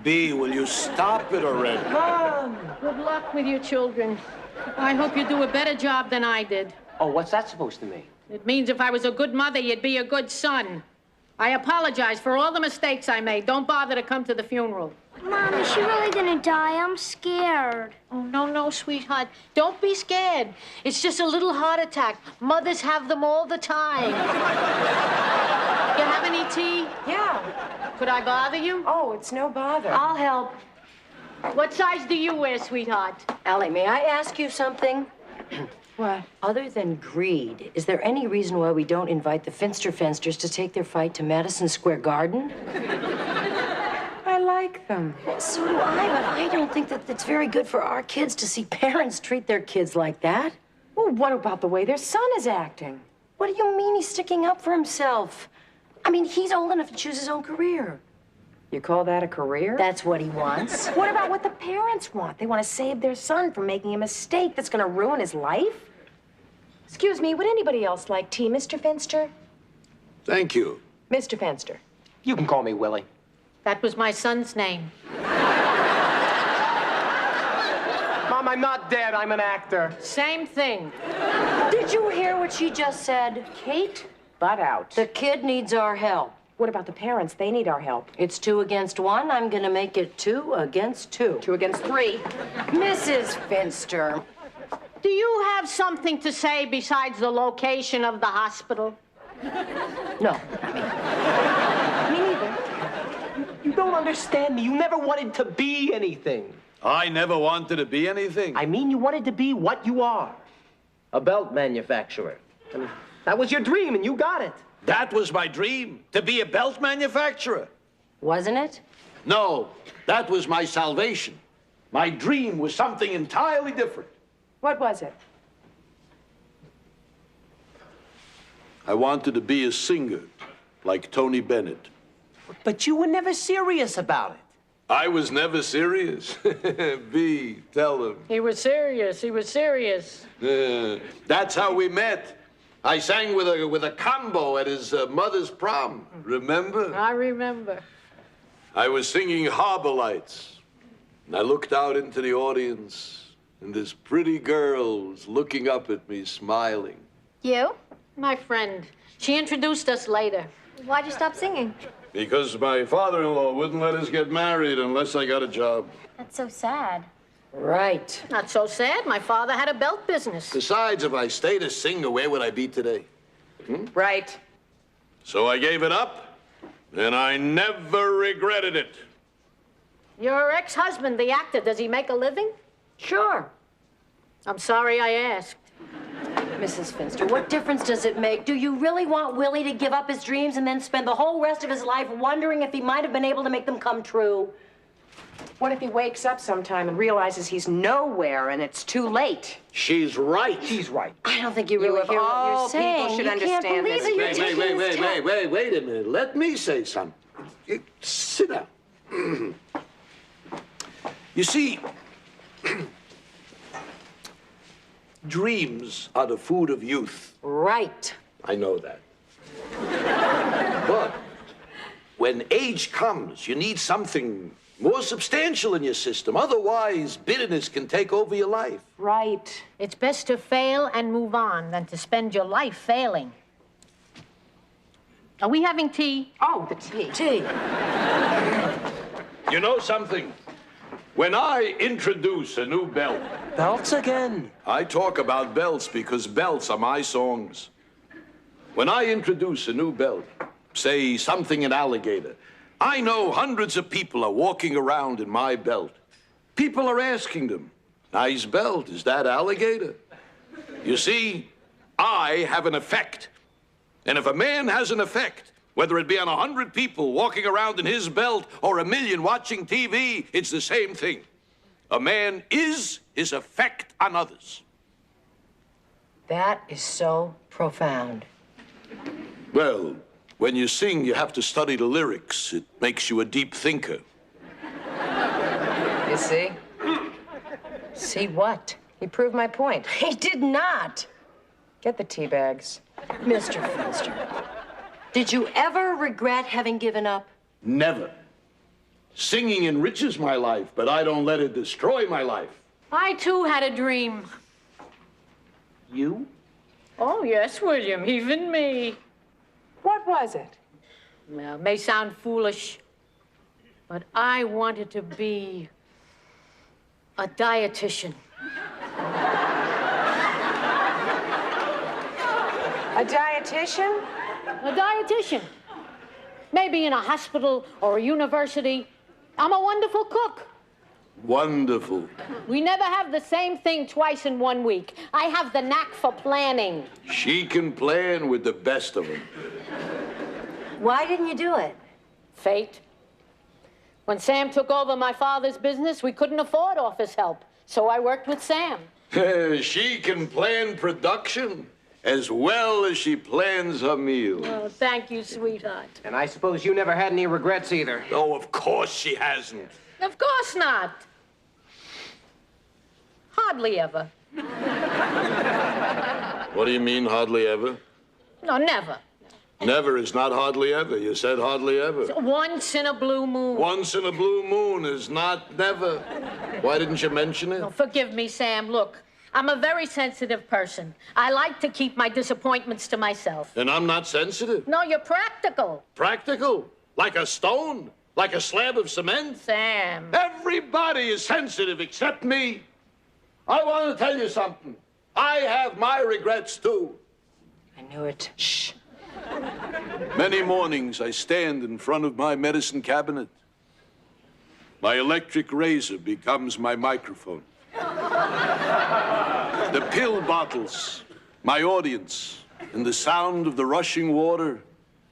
Bee, will you stop it already? Mom! Good luck with your children. I hope you do a better job than I did. Oh, what's that supposed to mean? It means if I was a good mother, you'd be a good son. I apologize for all the mistakes I made. Don't bother to come to the funeral. Mom, is she really gonna die? I'm scared. Oh, no, sweetheart. Don't be scared. It's just a little heart attack. Mothers have them all the time. You have any tea? Yeah. Could I bother you? Oh, it's no bother. I'll help. What size do you wear, sweetheart? Allie, may I ask you something? What? Other than greed, is there any reason why we don't invite the Finsters to take their fight to Madison Square Garden? I like them. So do I, but I don't think that it's very good for our kids to see parents treat their kids like that. Well, what about the way their son is acting? What do you mean he's sticking up for himself? I mean, he's old enough to choose his own career. You call that a career? That's what he wants. What about what the parents want? They want to save their son from making a mistake that's going to ruin his life? Excuse me, would anybody else like tea, Mr. Finster? Thank you. Mr. Finster. You can call me Willie. That was my son's name. Mom, I'm not dead. I'm an actor. Same thing. Did you hear what she just said? Kate, butt out. The kid needs our help. What about the parents? They need our help. It's 2 against 1. I'm gonna make it 2 against 2. 2 against 3. Mrs. Finster. Do you have something to say besides the location of the hospital? No. Me neither. You don't understand me. You never wanted to be anything. I never wanted to be anything. I mean, you wanted to be what you are. A belt manufacturer. I mean, that was your dream, and you got it. That was my dream, to be a belt manufacturer. Wasn't it? No, that was my salvation. My dream was something entirely different. What was it? I wanted to be a singer, like Tony Bennett. But you were never serious about it. I was never serious. B, tell him. He was serious. He was serious. That's how we met. I sang with a combo at his mother's prom. Remember? I remember. I was singing Harbor Lights. And I looked out into the audience, and this pretty girl was looking up at me, smiling. You? My friend. She introduced us later. Why'd you stop singing? Because my father-in-law wouldn't let us get married unless I got a job. That's so sad. Right. Not so sad. My father had a belt business. Besides, if I stayed a singer, where would I be today? Right. So I gave it up, and I never regretted it. Your ex-husband, the actor, does he make a living? Sure. I'm sorry I asked. Mrs. Finster, what difference does it make? Do you really want Willie to give up his dreams and then spend the whole rest of his life wondering if he might have been able to make them come true? What if he wakes up sometime and realizes he's nowhere and it's too late? She's right. She's right. I don't think you really hear what you're saying. People should You understand can't believe this. that you're taking this step. Wait a minute. Let me say something. Sit down. You see, dreams are the food of youth. Right. I know that. But when age comes, you need something more substantial in your system. Otherwise, bitterness can take over your life. Right. It's best to fail and move on than to spend your life failing. Are we having tea? Oh, the tea. Tea. You know something? When I introduce a new belt, Belts again. I talk about belts because belts are my songs. When I introduce a new belt, say something in alligator, I know hundreds of people are walking around in my belt. People are asking them, nice belt, is that alligator? You see, I have an effect. And if a man has an effect, whether it be on 100 people walking around in his belt or 1 million watching TV, it's the same thing. A man is his effect on others. That is so profound. Well, when you sing, you have to study the lyrics. It makes you a deep thinker. You see? See what? He proved my point. He did not. Get the tea bags. Mr. Finster, did you ever regret having given up? Never. Singing enriches my life, but I don't let it destroy my life. I, too, had a dream. You? Oh, yes, William, even me. What was it? Well, it may sound foolish, but I wanted to be a dietitian. A dietitian? A dietitian. Maybe in a hospital or a university. I'm a wonderful cook. Wonderful. We never have the same thing twice in 1 week. I have the knack for planning. She can plan with the best of them. Why didn't you do it? Fate. When Sam took over my father's business, we couldn't afford office help. So I worked with Sam. She can plan production as well as she plans her meal. Oh, thank you, sweetheart. And I suppose you never had any regrets either. Oh, of course she hasn't. Of course not. Hardly ever. What do you mean, hardly ever? No, never. Never is not hardly ever. You said hardly ever. Once in a blue moon. Once in a blue moon is not never. Why didn't you mention it? Oh, forgive me, Sam. Look, I'm a very sensitive person. I like to keep my disappointments to myself. And I'm not sensitive. No, you're practical. Practical. Like a stone. Like a slab of cement. Sam. Everybody is sensitive except me. I want to tell you something. I have my regrets, too. I knew it. Shh. Many mornings I stand in front of my medicine cabinet. My electric razor becomes my microphone. The pill bottles, my audience, and the sound of the rushing water,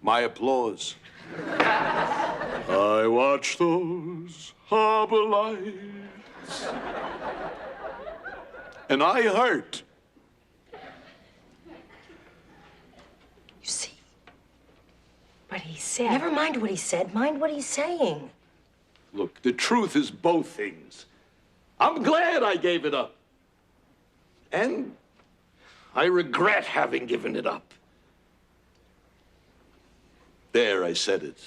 my applause. I watch those harbor lights, and I hurt. You see what he said? Never mind what he said. Mind what he's saying. Look, the truth is both things. I'm glad I gave it up. And I regret having given it up. There, I said it.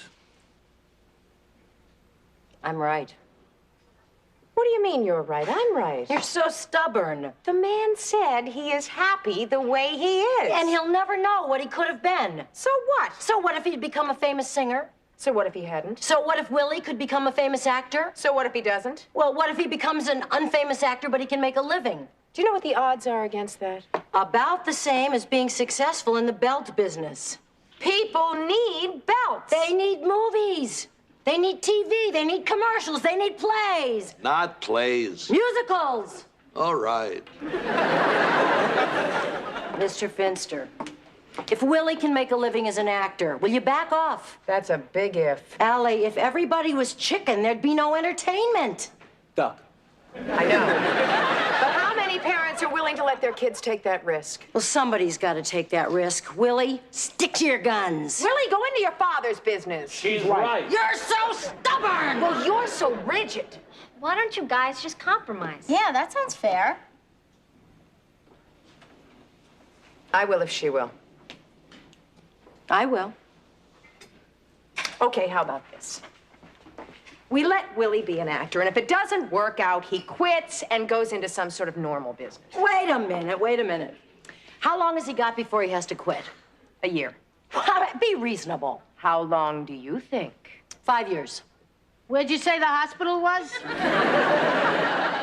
I'm right. What do you mean you're right? I'm right. You're so stubborn. The man said he is happy the way he is. And he'll never know what he could have been. So what? So what if he'd become a famous singer? So what if he hadn't? So what if Willie could become a famous actor? So what if he doesn't? Well, what if he becomes an unfamous actor, but he can make a living? Do you know what the odds are against that? About the same as being successful in the belt business. People need belts. They need movies. They need TV. They need commercials. They need plays. Not plays. Musicals. All right. Mr. Finster, if Willie can make a living as an actor, will you back off? That's a big if. Allie, if everybody was chicken, there'd be no entertainment. Duck. I know. But how many parents are willing to let their kids take that risk? Well, somebody's got to take that risk. Willie, stick to your guns. Willie, go into your father's business. She's right. You're so stubborn! Well, you're so rigid. Why don't you guys just compromise? Yeah, that sounds fair. I will if she will. I will. Okay, how about this? We let Willie be an actor, and if it doesn't work out, he quits and goes into some sort of normal business. Wait a minute. How long has he got before he has to quit? A year. Be reasonable. How long do you think? 5 years. Where'd you say the hospital was?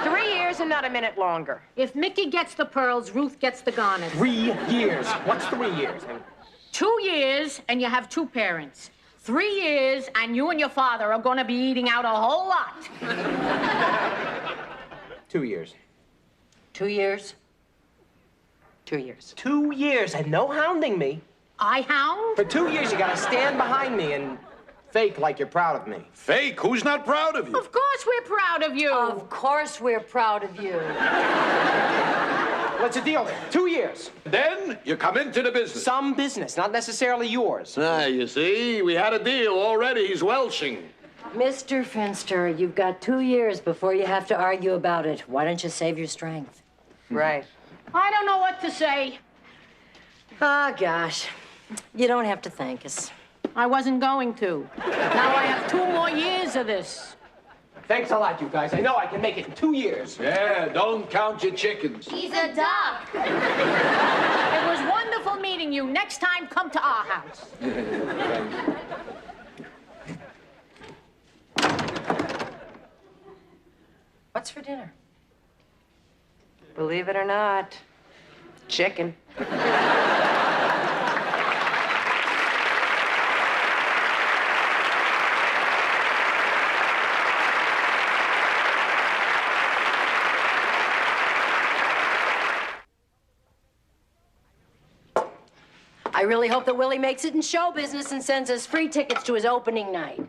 3 years and not a minute longer. If Mickey gets the pearls, Ruth gets the garnets. 3 years. What's 3 years? 2 years, and you have 2 parents. 3 years, and you and your father are going to be eating out a whole lot. 2 years. 2 years? 2 years. 2 years and no hounding me. I hound? For 2 years, you gotta stand behind me and fake like you're proud of me. Fake? Who's not proud of you? Of course we're proud of you. Of course we're proud of you. What's the deal then? 2 years. Then you come into the business. Some business, not necessarily yours. Ah, you see, we had a deal already. He's welching. Mr. Finster, you've got 2 years before you have to argue about it. Why don't you save your strength? Right. I don't know what to say. Oh, gosh. You don't have to thank us. I wasn't going to. Now I have 2 more years of this. Thanks a lot, you guys. I know I can make it in 2 years. Yeah, don't count your chickens. He's a duck. It was wonderful meeting you. Next time, come to our house. What's for dinner? Believe it or not, chicken. I really hope that Willie makes it in show business and sends us free tickets to his opening night.